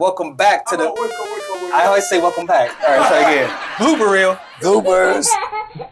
Welcome back to the. Wake I always say welcome back. All right, try again. Blooper reel. Bloopers.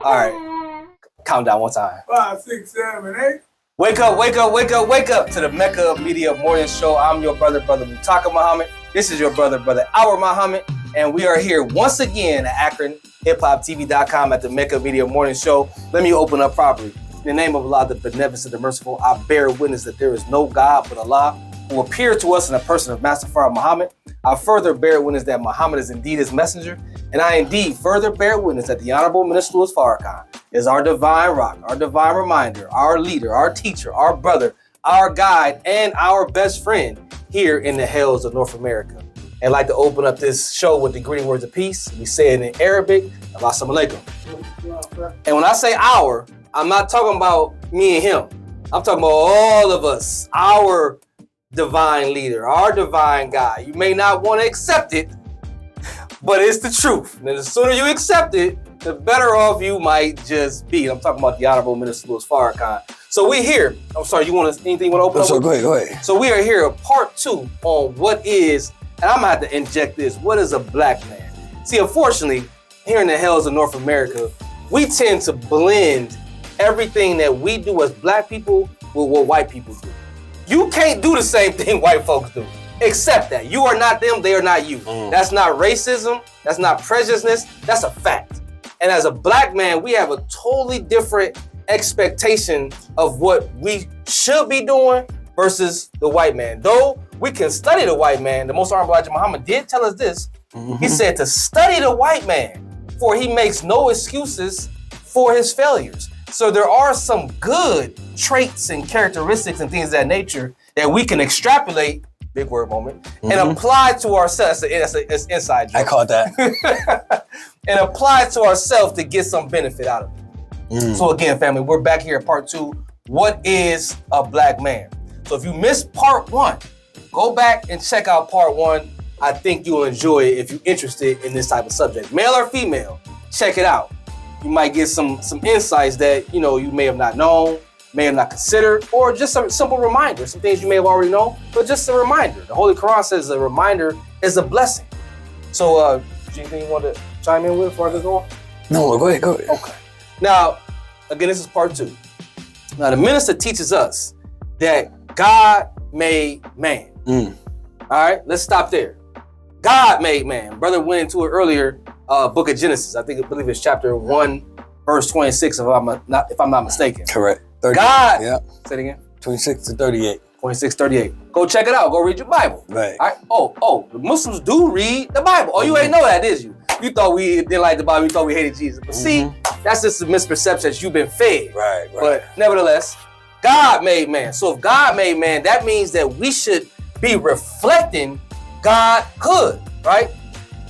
All right. Count down one time. 5, 6, 7, 8. Wake up, wake up, wake up, wake up to the Mecca Media Morning Show. I'm your brother Mutaka Muhammad. This is your brother Our Muhammad. And we are here once again at AkronHipHopTV.com at the Mecca Media Morning Show. Let me open up properly. In the name of Allah, the Beneficent, the Merciful, I bear witness that there is no God but Allah, who appeared to us in the person of Master Farah Muhammad. I further bear witness that Muhammad is indeed his messenger, and I indeed further bear witness that the Honorable Minister Louis Farrakhan is our divine rock, our divine reminder, our leader, our teacher, our brother, our guide, and our best friend here in the hells of North America. And I'd like to open up this show with the greeting words of peace. We say it in Arabic, Assalamu alaikum. And when I say our, I'm not talking about me and him. I'm talking about all of us, our divine leader, our divine guy. You may not want to accept it, but it's the truth. And the sooner you accept it, the better off you might just be. I'm talking about the Honorable Minister Louis Farrakhan. So we here. I'm sorry, anything you want to open up? So go ahead. So we are here, part 2 on what is, and I'm gonna have to inject this, what is a black man? See, unfortunately, here in the hells of North America, we tend to blend everything that we do as black people with what white people do. You can't do the same thing white folks do. Accept that. You are not them, they are not you. That's not racism, that's not prejudice, that's a fact. And as a black man, we have a totally different expectation of what we should be doing versus the white man. Though we can study the white man, the Most Honorable Elijah Muhammad did tell us this. He said to study the white man, for he makes no excuses for his failures. So there are some good traits and characteristics and things of that nature that we can extrapolate, big word moment, and apply to ourselves. It's inside joke. I caught that. And apply it to ourselves to get some benefit out of it. So again, family, we're back here at part 2. What is a black man? So if you missed part 1, go back and check out part 1. I think you'll enjoy it if you're interested in this type of subject. Male or female, check it out. You might get some insights that you may have not known, may have not considered, or just a simple reminder. Some things you may have already known, but just a reminder. The Holy Quran says a reminder is a blessing. So, anything you want to chime in with before I go on? No, go ahead. Okay. Now, again, this is part 2. Now, the minister teaches us that God made man. All right, let's stop there. God made man. Brother went into it earlier, book of Genesis. I believe it's chapter 1, verse 26, if I'm not mistaken. Correct. 30, God. Yeah. Say it again. 26 to 38. 26, 38. Go check it out. Go read your Bible. Right. All right. Oh, the Muslims do read the Bible. Oh, you ain't know that, did you? You thought we didn't like the Bible. You thought we hated Jesus. But see, that's just a misperception that you've been fed. Right. But nevertheless, God made man. So if God made man, that means that we should be reflecting Godhood, right?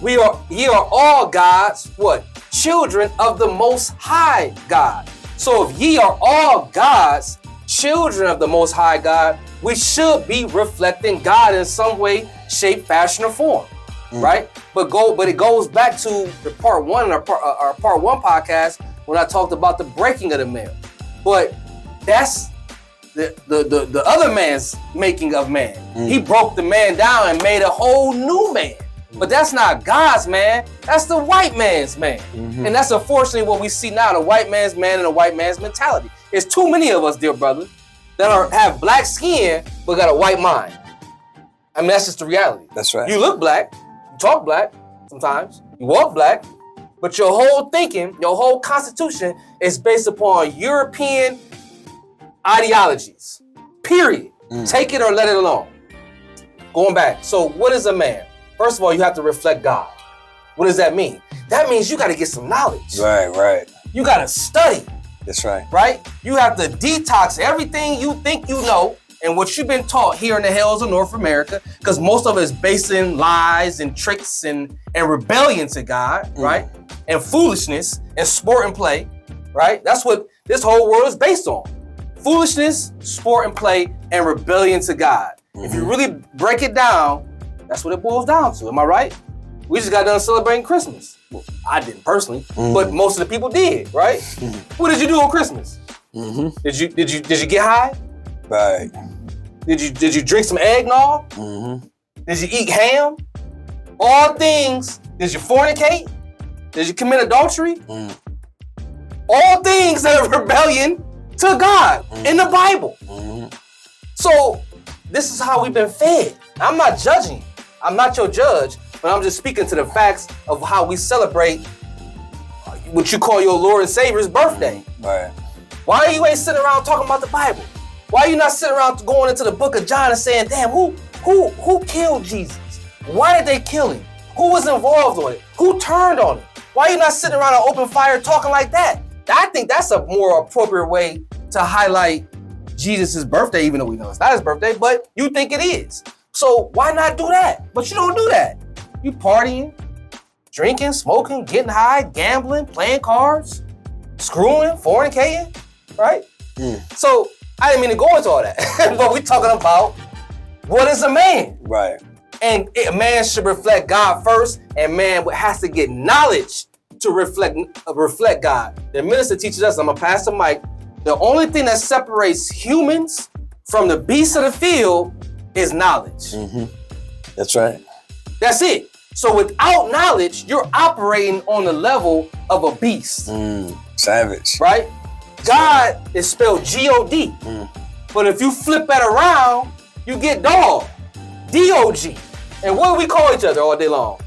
Ye are all God's what? Children of the Most High God. So if ye are all God's children of the Most High God, we should be reflecting God in some way, shape, fashion, or form, right? But it goes back to the part 1 in our part 1 podcast when I talked about the breaking of the male. But that's the other man's making of man. He broke the man down and made a whole new man. But that's not God's man. That's the white man's man. And that's unfortunately what we see now, the white man's man and the white man's mentality. There's too many of us, dear brother, that have black skin but got a white mind. I mean, that's just the reality. That's right. You look black, you talk black sometimes, you walk black, but your whole thinking, your whole constitution is based upon European ideologies, period. Take it or let it alone. Going back, so what is a man? First of all, you have to reflect God. What does that mean? That means you got to get some knowledge. Right. You got to study. That's right. Right? You have to detox everything you think you know and what you've been taught here in the hells of North America, because most of it is based in lies and tricks and rebellion to God, right? And foolishness and sport and play, right? That's what this whole world is based on. Foolishness, sport and play, and rebellion to God. If you really break it down, that's what it boils down to. Am I right? We just got done celebrating Christmas. Well, I didn't personally, but most of the people did, right? What did you do on Christmas? Did you get high? Right. Did you drink some eggnog? Did you eat ham? All things, did you fornicate? Did you commit adultery? All things that are rebellion to God in the Bible. So this is how we've been fed. I'm not judging you. I'm not your judge, but I'm just speaking to the facts of how we celebrate what you call your Lord and Savior's birthday. Right. Why are you ain't sitting around talking about the Bible? Why are you not sitting around going into the book of John and saying, damn, who killed Jesus? Why did they kill him? Who was involved on it? Who turned on him? Why are you not sitting around an open fire talking like that? I think that's a more appropriate way to highlight Jesus' birthday, even though we know it's not his birthday, but you think it is. So why not do that? But you don't do that. You partying, drinking, smoking, getting high, gambling, playing cards, screwing, fornicating, right? So I didn't mean to go into all that, but we're talking about what is a man? Right. And a man should reflect God first, and man has to get knowledge to reflect God. The minister teaches us, I'm gonna pass the mic, the only thing that separates humans from the beasts of the field is knowledge. That's right. That's it. So without knowledge, you're operating on the level of a beast. Savage. Right? God is spelled G-O-D. But if you flip that around, you get dog. D-O-G. And what do we call each other all day long?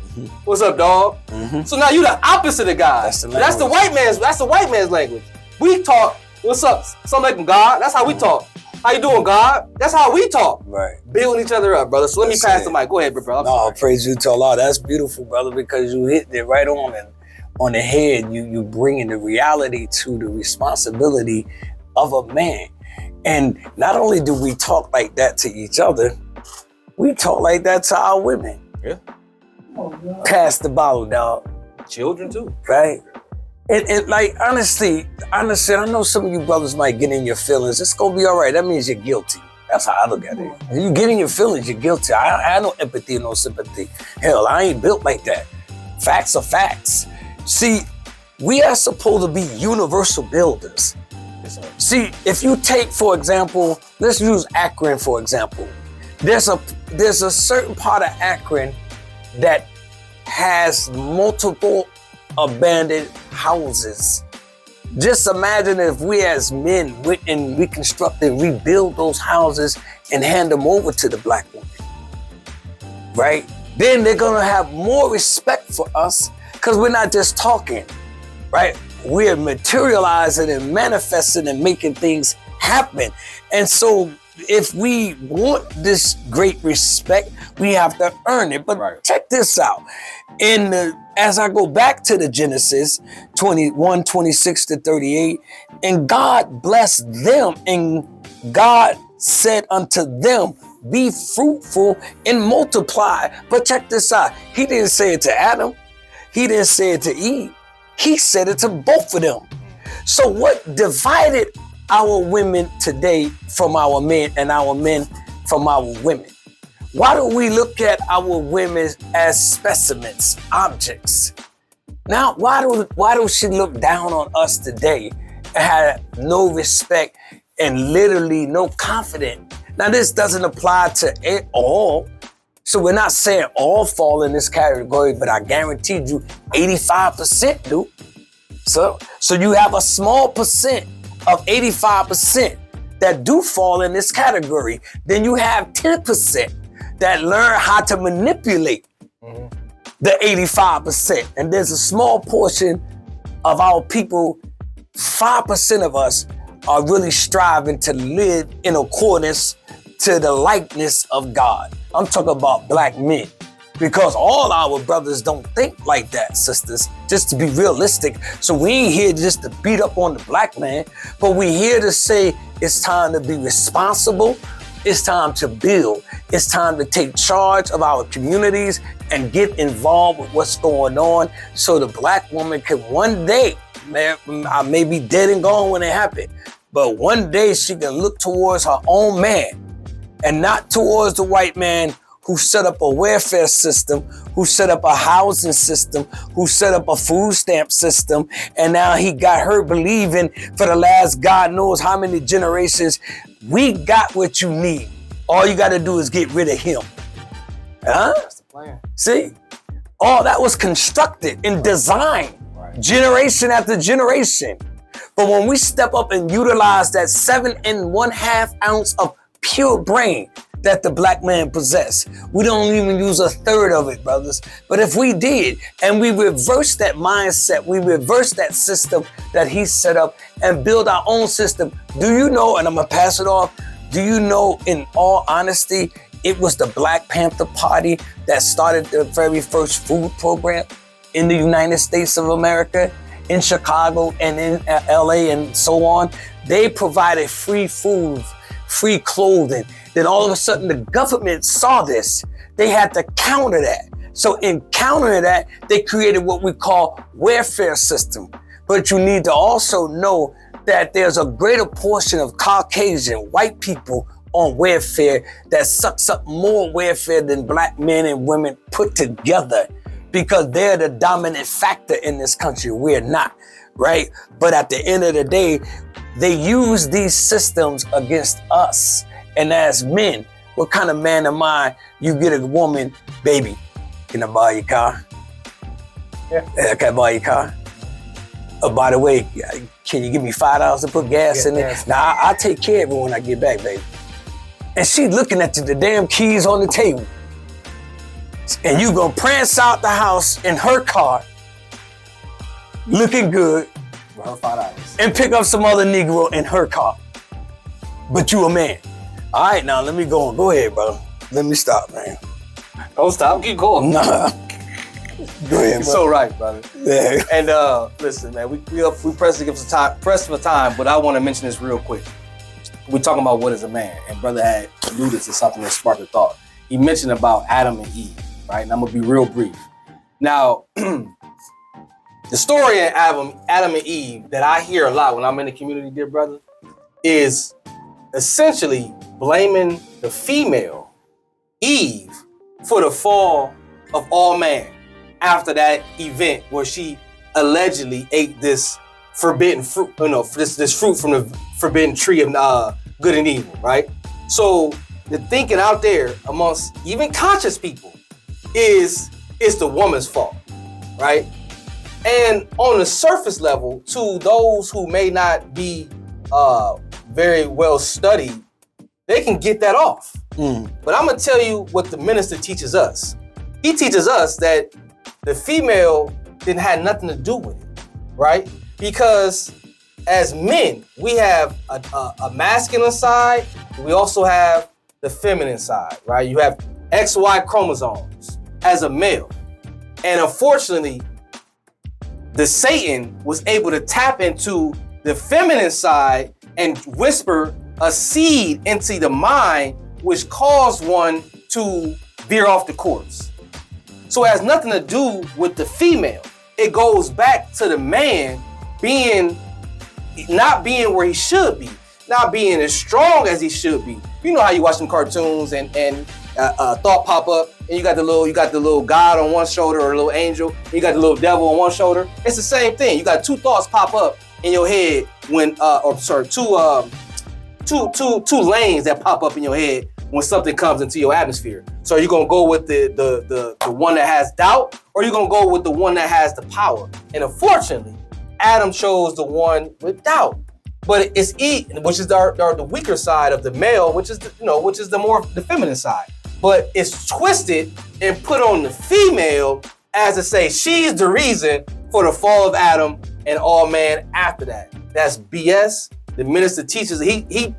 What's up, dog? So now you the opposite of God. That's the white man's language. We talk, what's up? Something like God. That's how we talk. How you doing, God? That's how we talk. Right. Building each other up, brother. So let me pass the mic. Go ahead, bro. No, praise you to Allah. That's beautiful, brother, because you hit it right on the head. You bringing the reality to the responsibility of a man. And not only do we talk like that to each other, we talk like that to our women. Yeah. Pass the bottle, dog. Children too. Right? And like, honestly, I know some of you brothers might get in your feelings. It's gonna be all right. That means you're guilty. That's how I look at it. If you get in your feelings, you're guilty. I have no empathy and no sympathy. Hell, I ain't built like that. Facts are facts. See, we are supposed to be universal builders. See, if you take, for example, let's use Akron, for example. There's a certain part of Akron that has multiple abandoned houses. Just imagine if we as men went and reconstructed, rebuild those houses and hand them over to the black woman, right? Then they're gonna have more respect for us because we're not just talking, right? We're materializing and manifesting and making things happen. And so if we want this great respect, we have to earn it. But check this out. As I go back to the Genesis 21, 26 to 38, and God blessed them, and God said unto them, be fruitful and multiply. But check this out. He didn't say it to Adam. He didn't say it to Eve. He said it to both of them. So what divided our women today from our men and our men from our women? Why do we look at our women as specimens, objects? Now, why do she look down on us today and have no respect and literally no confidence? Now, this doesn't apply to all. So we're not saying all fall in this category, but I guaranteed you 85% do. So you have a small percent of 85% that do fall in this category. Then you have 10% that learn how to manipulate the 85%. And there's a small portion of our people, 5% of us are really striving to live in accordance to the likeness of God. I'm talking about black men, because all our brothers don't think like that, sisters, just to be realistic. So we ain't here just to beat up on the black man, but we here to say it's time to be responsible. It's time to build. It's time to take charge of our communities and get involved with what's going on so the black woman can one day, man, I may be dead and gone when it happened, but one day she can look towards her own man and not towards the white man who set up a welfare system, who set up a housing system, who set up a food stamp system, and now he got her believing for the last God knows how many generations, we got what you need. All you got to do is get rid of him. Huh? That's the plan. See? All that was constructed and designed, generation after generation. But when we step up and utilize that 7 1/2 ounce of pure brain that the black man possess, we don't even use a third of it, brothers. But if we did, and we reverse that mindset, we reverse that system that he set up and build our own system, do you know, and I'm gonna pass it off, do you know, in all honesty, it was the Black Panther Party that started the very first food program in the United States of America, in Chicago and in LA and so on. They provided free food, free clothing. Then all of a sudden the government saw this. They had to counter that. So in countering that, they created what we call welfare system. But you need to also know that there's a greater portion of Caucasian white people on welfare that sucks up more welfare than black men and women put together, because they're the dominant factor in this country. We're not, right? But at the end of the day, they use these systems against us. And as men, what kind of man am I? You get a woman, baby, can I buy your car? Yeah. Can I buy your car? By the way, can you give me $5 to put gas in it? Now, I'll take care of it when I get back, baby. And she looking at the damn keys on the table. And you gonna prance out the house in her car, looking good, For her $5. and pick up some other Negro in her car. But you a man. All right, now let me go on. Go ahead, bro. Let me stop, man. Don't stop, keep going. Nah. Go ahead, You're bro. so right, brother. Yeah. And listen, man, we pressed for time, but I want to mention this real quick. We're talking about what is a man, and brother had alluded to something that sparked a thought. He mentioned about Adam and Eve, right? And I'm gonna be real brief. Now, the story in Adam and Eve that I hear a lot when I'm in the community, dear brother, is essentially blaming the female, Eve, for the fall of all man after that event where she allegedly ate this forbidden fruit, this fruit from the forbidden tree of good and evil, right? So the thinking out there amongst even conscious people is it's the woman's fault, right? And on the surface level, to those who may not be very well studied, they can get that off. But I'm gonna tell you what the minister teaches us. He teaches us that the female didn't have nothing to do with it, right? Because as men, we have a masculine side. We also have the feminine side, right? You have XY chromosomes as a male. And unfortunately, the Satan was able to tap into the feminine side and whisper a seed into the mind, which caused one to veer off the course. So it has nothing to do with the female. It goes back to the man not being where he should be, not being as strong as he should be. You know how you watch some cartoons and a thought pop up, and you got the little God on one shoulder or a little angel, and you got the little devil on one shoulder. It's the same thing. You got two thoughts pop up in your head when, two lanes that pop up in your head when something comes into your atmosphere. So you're gonna go with the one that has doubt, or you're gonna go with the one that has the power. And unfortunately, Adam chose the one with doubt. But it's which is the weaker side of the male, which is the feminine side. But it's twisted and put on the female as to say she's the reason for the fall of Adam and all man after that. That's BS. The minister teaches he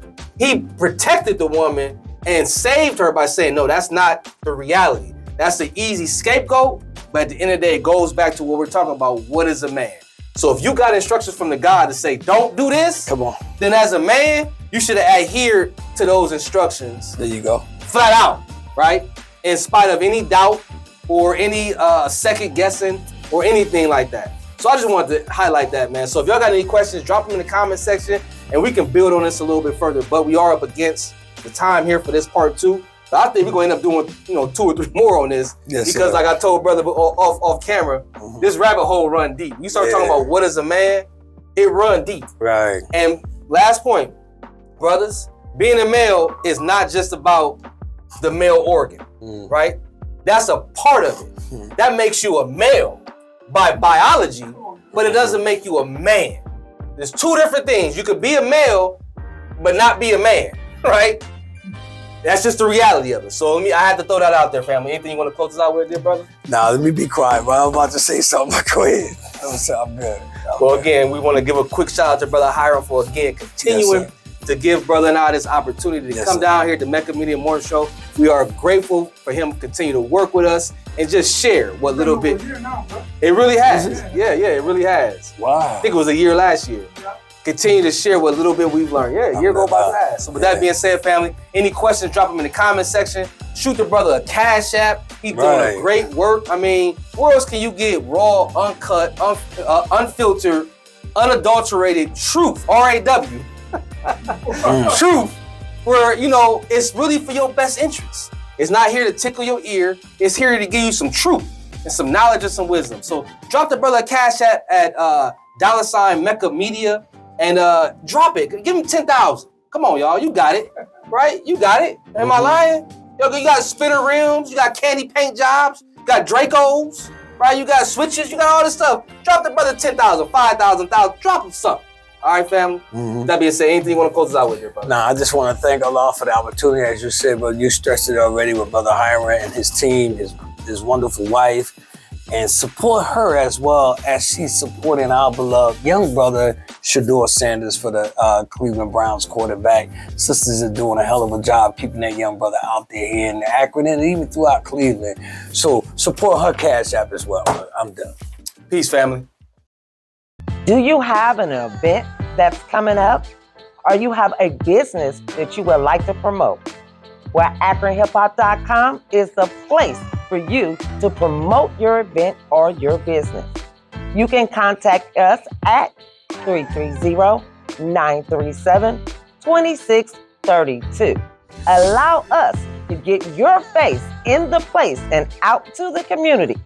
protected the woman and saved her by saying, no, that's not the reality. That's the easy scapegoat. But at the end of the day, it goes back to what we're talking about. What is a man? So if you got instructions from the God to say, don't do this, Come on. then as a man, you should adhere to those instructions There you go. flat out, right? In spite of any doubt or any second guessing or anything like that. So I just wanted to highlight that, man. So if y'all got any questions, drop them in the comment section and we can build on this a little bit further. But we are up against the time here for this part 2. So I think we're going to end up doing, 2 or 3 more on this. Yes, because sir. like I told brother off camera, this rabbit hole run deep. You start talking about what is a man, it run deep. Right. And last point, brothers, being a male is not just about the male organ, right? That's a part of it. That makes you a male by biology, but it doesn't make you a man. There's two different things. You could be a male, but not be a man, right? That's just the reality of it. So I had to throw that out there, family. Anything you want to close us out with, dear brother? Nah, let me be quiet, bro. I'm about to say something. Go ahead. I'm good. Well, again, we want to give a quick shout out to Brother Hiram for, again, continuing to give Brother and I this opportunity to come down here to Mecca Media Morning Show. We are grateful for him to continue to work with us and just share what little bit. It really has. Yeah, it really has. Wow. I think it was a year last year. Continue to share what little bit we've learned. Yeah, a year go by fast. So with that being said, family, any questions, drop them in the comment section. Shoot the brother a Cash App. He's doing a great work. I mean, where else can you get raw, uncut, unfiltered, unadulterated truth, R-A-W, truth, where, you know, it's really for your best interest. It's not here to tickle your ear. It's here to give you some truth and some knowledge and some wisdom. So drop the brother a Cash App at $ Mecca Media and drop it. Give him 10,000. Come on, y'all. You got it, right? You got it. Am I lying? Yo, you got spinner rims. You got candy paint jobs. You got Dracos, right? You got switches. You got all this stuff. Drop the brother 10,000, 5,000, 1,000. Drop him something. All right, family? That being said, anything you want to close us out with here, brother? Nah, I just want to thank Allah for the opportunity, as you said, but you stressed it already with Brother Hiram and his team, his wonderful wife, and support her as well as she's supporting our beloved young brother, Shedeur Sanders, for the Cleveland Browns quarterback. Sisters are doing a hell of a job keeping that young brother out there here in Akron and even throughout Cleveland. So support her Cash App as well. I'm done. Peace, family. Do you have an event that's coming up? Or you have a business that you would like to promote? Well, AkronHipHop.com is the place for you to promote your event or your business. You can contact us at 330-937-2632. Allow us to get your face in the place and out to the community